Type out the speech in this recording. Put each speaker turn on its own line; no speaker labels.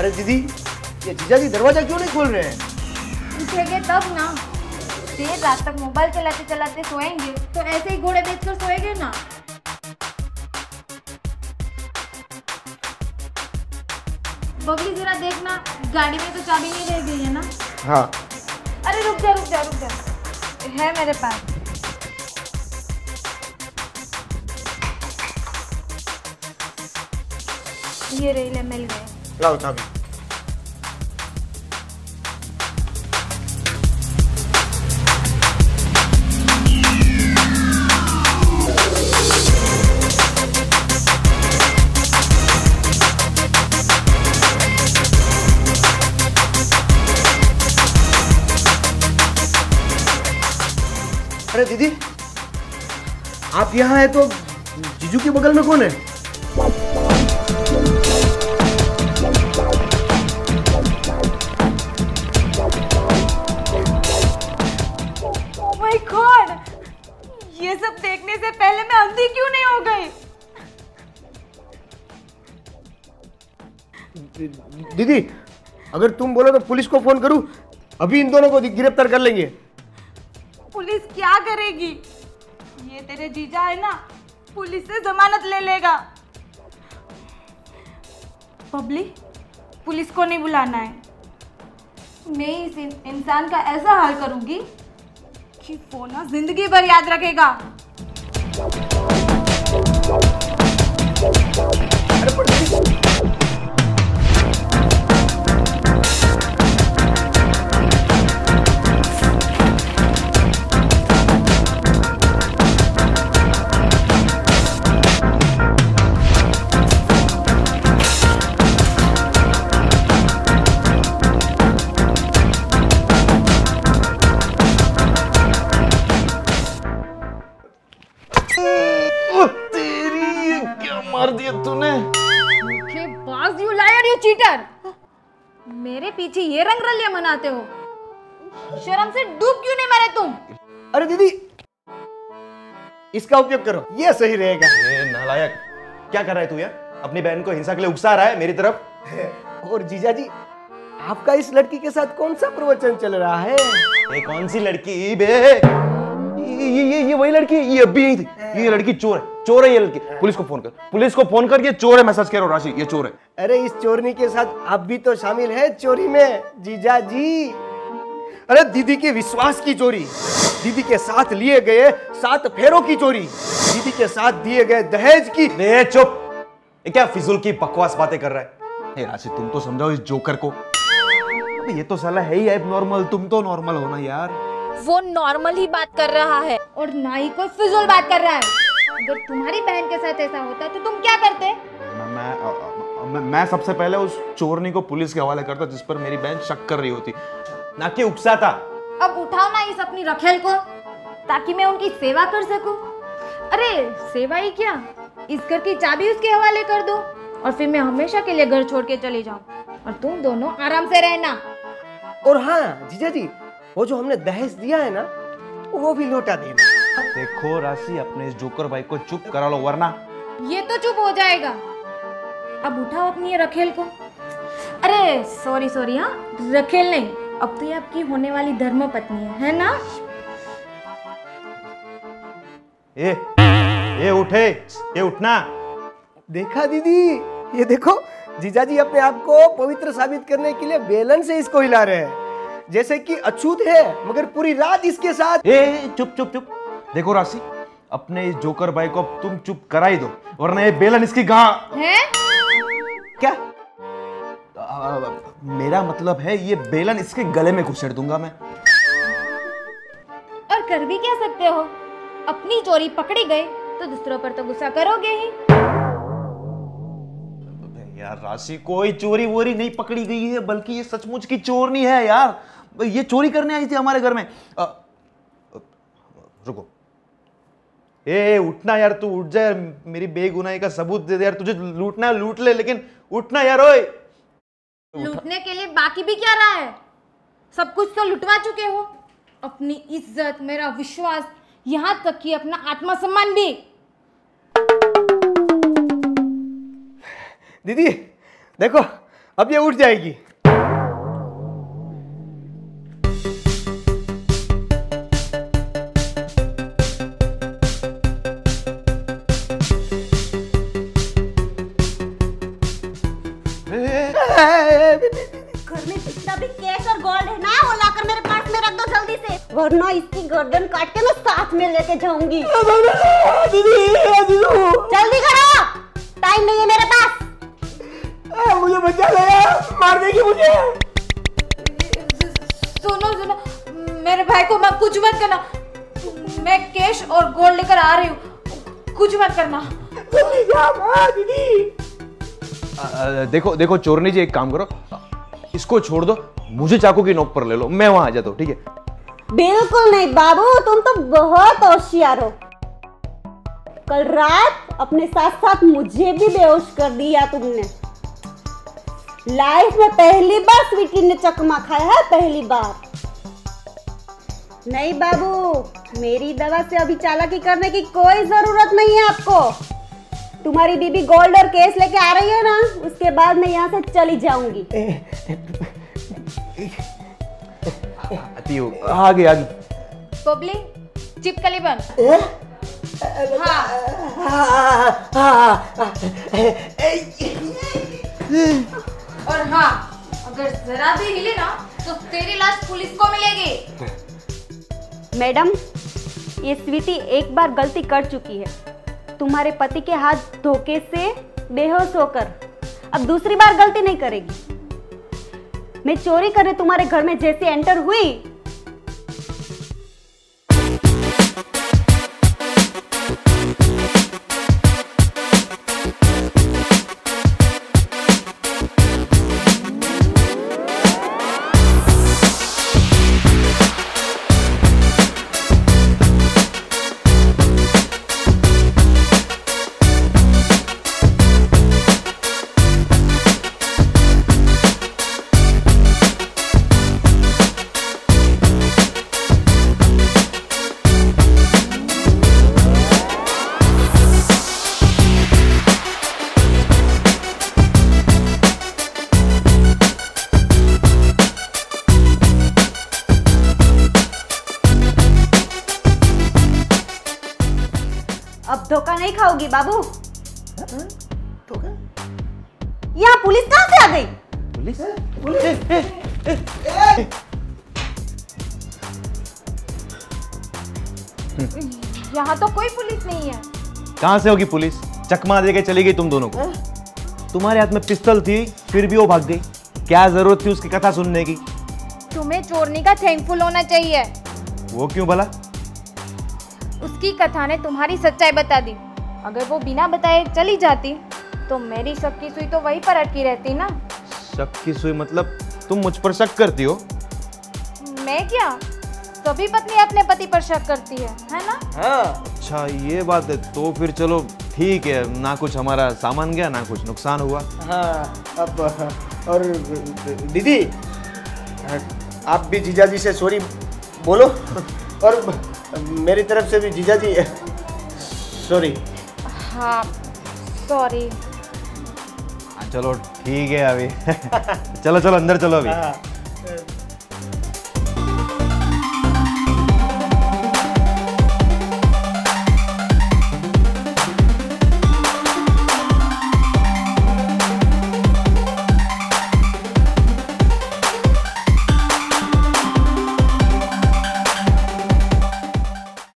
अरे दीदी, ये जीजा जी दरवाजा क्यों नहीं खोल रहे हैं?
उठेंगे तब ना। देर रात तक मोबाइल चलाते चलाते सोएंगे तो ऐसे ही घोड़े बेचकर सोएंगे ना। बबली जरा देखना, गाड़ी में तो चाबी नहीं रह गई है ना?
हाँ।
अरे रुक जा रुक जा रुक जा, है मेरे पास। ये रही, ले मिल गए।
लाओ चाबी। अरे दीदी, आप यहाँ हैं तो जीजू के बगल में कौन है?
माय गॉड, ये सब देखने से पहले मैं अंधी क्यों नहीं हो गई?
दीदी, अगर तुम बोलो तो पुलिस को फोन करूं? अभी इन दोनों को गिरफ्तार कर लेंगे।
पुलिस क्या करेगी? ये तेरे जीजा है ना, पुलिस से जमानत ले लेगा। बबली, पुलिस को नहीं बुलाना है। मैं इस इंसान का ऐसा हाल करूंगी कि वो ना जिंदगी भर याद रखेगा।
मार दिया तूने।
धोखेबाज, यू लायर, यू चीटर। मेरे पीछे ये रंगरलियां मनाते हो? शर्म से डूब क्यों नहीं मरे तुम?
अरे दीदी, इसका उपयोग करो, ये सही रहेगा।
ए नालायक, क्या कर रहा है तू यार? अपनी बहन को हिंसा के लिए उकसा रहा है मेरी तरफ।
और जीजा जी, आपका इस लड़की के साथ कौन सा प्रवचन चल रहा है?
ये कौन सी लड़की बे? ये वही लड़की, ये अभी यही थी। ये लड़की चोर है, चोर है ये लड़की। पुलिस को फोन कर, पुलिस को फोन कर, ये चोर है। मैं सच कह रहा हूं राशि, ये चोर है।
अरे इस चोरनी के साथ आप भी तो शामिल है चोरी में जीजा जी। अरे दीदी के विश्वास की चोरी, दीदी के साथ लिए गए 7 फेरों की चोरी, दीदी के साथ दिए गए दहेज की।
चुप, ये क्या फिजूल की बकवास बातें कर रहा है? हे राशि, तुम तो समझाओ इस जोकर को। ये तो साला है ही एबनॉर्मल, तुम तो नॉर्मल हो ना यार।
वो नॉर्मल ही बात कर रहा है और ना ही कोई फिजूल बात कर रहा है। अगर तुम्हारी बहन के साथ ऐसा होता तो तुम क्या करते?
मैं सबसे पहले उस चोरनी को पुलिस के हवाले करता जिस पर मेरी बहन शक कर रही होती, ना कि उकसाता।
अब उठाओ ना इस अपनी रखेल को, ताकि मैं उनकी सेवा कर सकूं। अरे सेवा ही क्या, इस घर की चाबी उसके हवाले कर दो और फिर मैं हमेशा के लिए घर छोड़ के चली जाऊं और तुम दोनों आराम से रहना।
और हाँ जीजा जी, वो जो हमने दहेज दिया है ना, वो भी लौटा देना।
देखो राशि, अपने इस जोकर भाई को चुप करा लो, वरना
ये तो चुप हो जाएगा। अब उठाओ अपनी ये रखेल को। अरे सॉरी सॉरी, हाँ रखेल नहीं, अब तो ये आपकी होने वाली धर्म पत्नी है ना?
ये उठे, ये उठना।
देखा दीदी, ये देखो जीजा जी अपने आप को पवित्र साबित करने के लिए बेलन से इसको हिला रहे हैं, जैसे कि अछूत है मगर पूरी रात इसके साथ।
चुप चुप चुप। देखो राशि, अपने इस जोकर भाई को अब तुम चुप करा ही दो, वरना ये बेलन इसकी गांव
है।
क्या? मेरा मतलब है ये बेलन इसके गले में घुसेड़ दूंगा मैं।
और कर भी क्या सकते हो? अपनी चोरी पकड़ी गई तो दूसरों पर तो गुस्सा करोगे ही।
यार राशि, कोई चोरी वोरी नहीं पकड़ी गई है, बल्कि ये सचमुच की चोरनी है यार। ये चोरी करने आई थी हमारे घर में। रुको, उठना यार, तू उठ जा यार, मेरी बेगुनाही का सबूत दे दे यार। तुझे लूटना है लूट ले, लेकिन उठना यार। ओए,
लूटने के लिए बाकी भी क्या रहा है? सब कुछ तो लुटवा चुके हो, अपनी इज्जत, मेरा विश्वास, यहाँ तक कि अपना आत्मसम्मान भी।
दीदी देखो, अब ये उठ जाएगी।
घर में जितना भी कैश और गोल्ड है ना, वो लाकर मेरे पर्स में रख दो जल्दी से, वरना इसकी गर्दन काट के मैं साथ में लेके जाऊंगी। जल्दी करो, टाइम नहीं है मेरे पास।
मुझे बचा लिया, मार देगी मुझे।
सुनो सुनो, मेरे भाई को मत कुछ मत करना। मैं कैश और गोल्ड लेकर आ रही हूँ, कुछ मत करना।
दीदी
देखो देखो चोरनी जी, एक काम करो, इसको छोड़ दो, मुझे चाकू की नोक पर ले लो, मैं वहां आ जाता हूँ, ठीक है?
बिल्कुल नहीं बाबू, तुम तो बहुत होशियार हो। कल रात अपने साथ साथ मुझे भी बेहोश कर दिया तुमने। लाइफ में पहली बार स्वीटी ने चकमा खाया है, पहली बार। नहीं बाबू, मेरी दवा से अभी चालाकी करने की कोई जरूरत नहीं है आपको। तुम्हारी बीबी गोल्ड और केस लेके आ रही है ना, उसके बाद मैं यहाँ से चली जाऊंगी।
आगे आगे।
बबली, चिपकली बन। हाँ। और हाँ, अगर जरा भी हिले ना तो तेरी लाश पुलिस को मिलेगी।
मैडम, ये स्वीटी एक बार गलती कर चुकी है, तुम्हारे पति के हाथ धोखे से बेहोश होकर। अब दूसरी बार गलती नहीं करेगी। मैं चोरी करने तुम्हारे घर में जैसे एंटर हुई, अब धोखा नहीं खाओगी बाबू। यहाँ पुलिस कहाँ से आ गई?
पुलिस?
यहाँ तो कोई पुलिस नहीं है।
कहाँ से होगी पुलिस? चकमा दे के चली गई तुम दोनों को। तुम्हारे हाथ में पिस्तौल थी, फिर भी वो भाग गई। क्या जरूरत थी उसकी कथा सुनने की?
तुम्हें चोरनी का थैंकफुल होना चाहिए।
वो क्यों भला?
उसकी कथा ने तुम्हारी सच्चाई बता दी। अगर वो बिना बताए चली जाती तो मेरी शक की सुई तो वहीं पर अटकी रहती ना।
शक की सुई मतलब तुम मुझ पर शक करती हो?
मैं क्या, सभी पत्नी अपने पति पर शक करती है ना?
हाँ।
अच्छा ये बात है, तो फिर चलो ठीक है, ना कुछ हमारा सामान गया ना कुछ नुकसान हुआ।
हाँ, अब और दीदी आप भी जीजा जी से सॉरी बोलो, और मेरी तरफ से भी जीजा जी सॉरी।
हाँ सॉरी।
चलो ठीक है अभी चलो चलो अंदर चलो अभी।
हाँ।